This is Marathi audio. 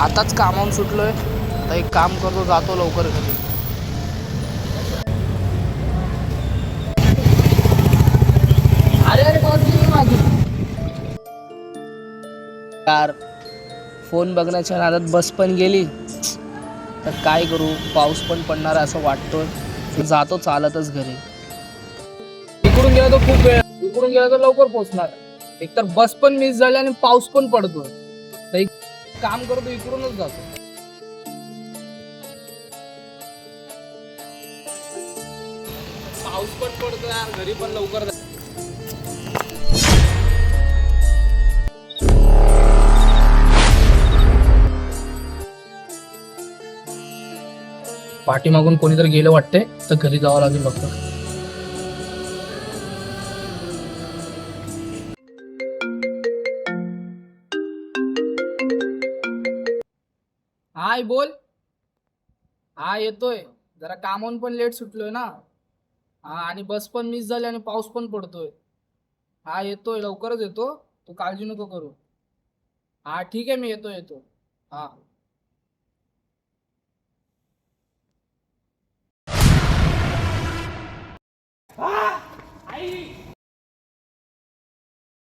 आताच कामावून सुटलोय, तर एक काम करतो, जातो लवकर घरी. अरे अरे माझी यार, फोन बघण्याच्या नादात बस पण गेली. तर काय करू, पाऊस पण पडणार असं वाटतोय. जातो चालतच घरी. इकडून गेला तर खूप वेळ, इकडून गेला तर लवकर पोहोचणार. एकतर बस पण मिस झाली आणि पाऊस पण पडतोय. तर एक काम करतो, इकडूनच जातो. पाऊस पण पडतोय यार, घरी पण लवकर पाठीमागून कोणीतरी गेलं वाटतंय, तर घरी जावं लागेल लवकर. हाय बोल. हा येतोय. जरा कामावून पण लेट सुटलोय ना. हा आणि बस पण मिस झाली आणि पाऊस पण पडतोय. हा येतोय, लवकरच येतो. तू काळजी नको करू. हा ठीक आहे, मी येतो. हा. आई